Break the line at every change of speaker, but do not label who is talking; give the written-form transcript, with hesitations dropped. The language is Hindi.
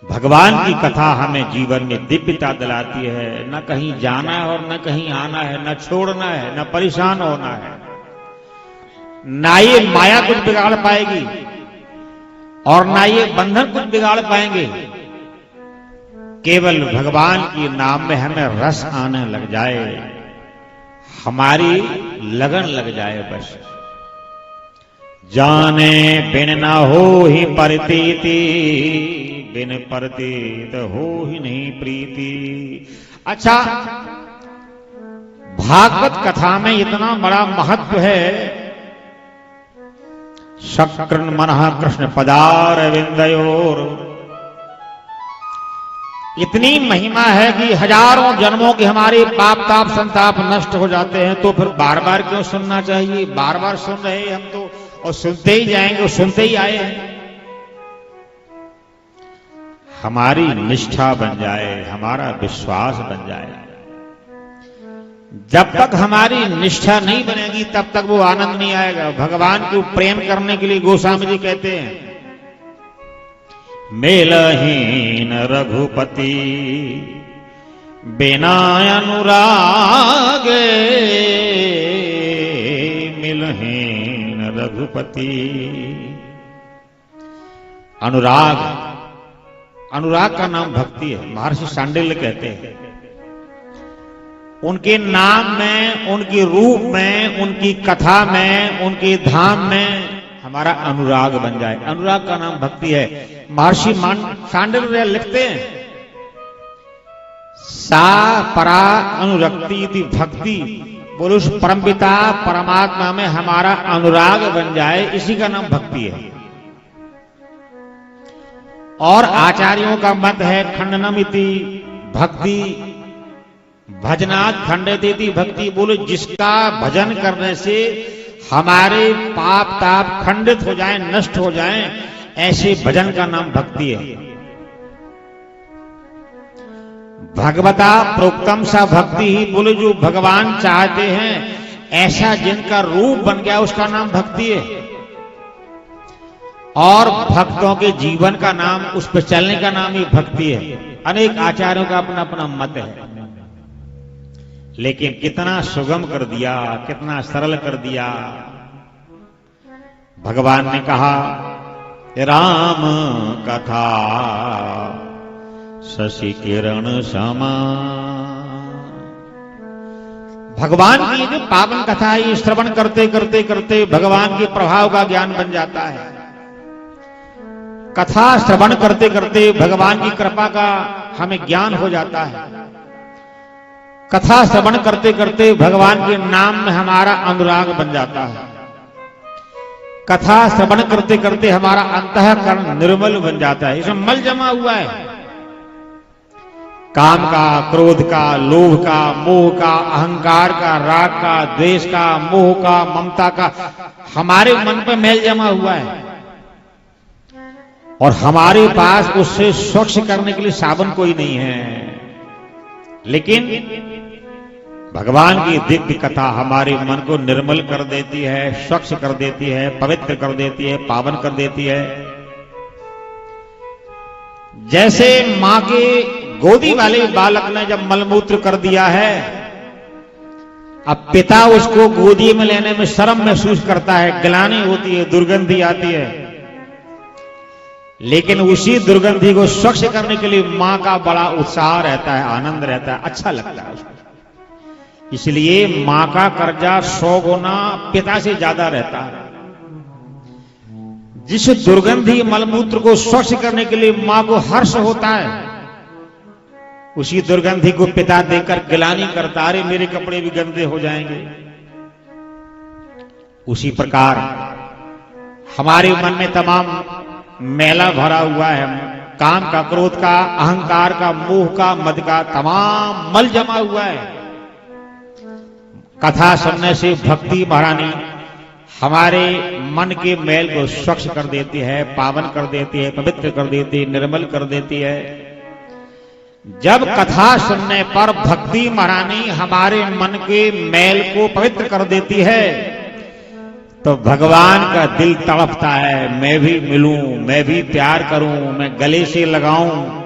भगवान की कथा हमें जीवन में दिव्यता दिलाती है। न कहीं जाना है और न कहीं आना है, न छोड़ना है, न परेशान होना है। ना ये माया कुछ बिगाड़ पाएगी और ना ये बंधन कुछ बिगाड़ पाएंगे। केवल भगवान के नाम में हमें रस आने लग जाए, हमारी लगन लग जाए बस। जाने बिन ना हो ही प्रतीति, बिन प्रतीत हो ही नहीं प्रीति। अच्छा, भागवत कथा में इतना बड़ा महत्व है। शक्रन मनः कृष्ण पदारविंदयोर, इतनी महिमा है कि हजारों जन्मों के हमारे पाप ताप संताप नष्ट हो जाते हैं। तो फिर बार बार क्यों सुनना चाहिए? बार बार सुन रहे हैं हम तो, और सुनते ही जाएंगे और सुनते ही आए हैं। हमारी निष्ठा बन जाए, हमारा विश्वास बन जाए। जब तक हमारी निष्ठा नहीं बनेगी तब तक वो आनंद नहीं आएगा। भगवान को प्रेम करने के लिए गोस्वामी जी कहते हैं, मेलहीन रघुपति बिना अनुराग, मिलहीन रघुपति। अनुराग, अनुराग का नाम भक्ति है। महर्षि सांडिल्य कहते हैं, उनके नाम में, उनके रूप में, उनकी कथा में, उनके धाम में हमारा अनुराग बन जाए। अनुराग का नाम भक्ति है। महर्षि सांडिल्य लिखते हैं, सा परा अनुरक्ति इति भक्ति। बोलो उस परमपिता परमात्मा में हमारा अनुराग बन जाए, इसी का नाम भक्ति है। और आचार्यों का मत है, खंडनमिति भक्ति, भजनात् खंडयति भक्ति। बोलो जिसका भजन करने से हमारे पाप ताप खंडित हो जाएं, नष्ट हो जाएं, ऐसे भजन का नाम भक्ति है। भगवता प्रोक्तम सा भक्ति ही। बोलो जो भगवान चाहते हैं ऐसा जिनका रूप बन गया उसका नाम भक्ति है। और भक्तों के जीवन का नाम, उस पर चलने का नाम ही भक्ति है। अनेक आचार्यों का अपना अपना मत है, लेकिन कितना सुगम कर दिया, कितना सरल कर दिया। भगवान ने कहा, राम कथा शशि किरण समा। भगवान की जो पावन कथा है, ये श्रवण करते करते करते भगवान के प्रभाव का ज्ञान बन जाता है। कथा श्रवण करते करते भगवान की कृपा का हमें ज्ञान हो जाता है। कथा श्रवण करते करते भगवान के नाम में हमारा अनुराग बन जाता है। कथा श्रवण करते करते हमारा अंतःकरण निर्मल बन जाता है। इसमें मल जमा हुआ है, काम का, क्रोध का, लोभ का, मोह का, अहंकार का, राग का, द्वेष का, मोह का, ममता का, हमारे मन पर मैल जमा हुआ है। और हमारे पास उससे स्वच्छ करने के लिए साबुन कोई नहीं है। लेकिन भगवान की दिव्य कथा हमारे मन को निर्मल कर देती है, स्वच्छ कर देती है, पवित्र कर देती है, पावन कर देती है। जैसे मां के गोदी वाले बालक ने जब मलमूत्र कर दिया है, अब पिता उसको गोदी में लेने में शर्म महसूस करता है, गिलानी होती है, दुर्गंधी आती है। लेकिन उसी दुर्गंधी को स्वच्छ करने के लिए मां का बड़ा उत्साह रहता है, आनंद रहता है, अच्छा लगता है उसको। इसलिए मां का कर्जा 100 गुना पिता से ज्यादा रहता है। जिस दुर्गंधी मलमूत्र को स्वच्छ करने के लिए मां को हर्ष होता है, उसी दुर्गंधी को पिता देकर गिलानी करता, अरे मेरे कपड़े भी गंदे हो जाएंगे। उसी प्रकार हमारे मन में तमाम मैला भरा हुआ है, काम का, क्रोध का, अहंकार का, मोह का, मद का, तमाम मल जमा हुआ है। कथा सुनने से भक्ति महारानी हमारे मन के मैल को स्वच्छ कर देती है, पावन कर देती है, पवित्र कर देती है, निर्मल कर देती है। जब कथा सुनने पर भक्ति महारानी हमारे मन के मैल को पवित्र कर देती है, तो भगवान का दिल तड़पता है, मैं भी मिलूं, मैं भी प्यार करूं, मैं गले से लगाऊं,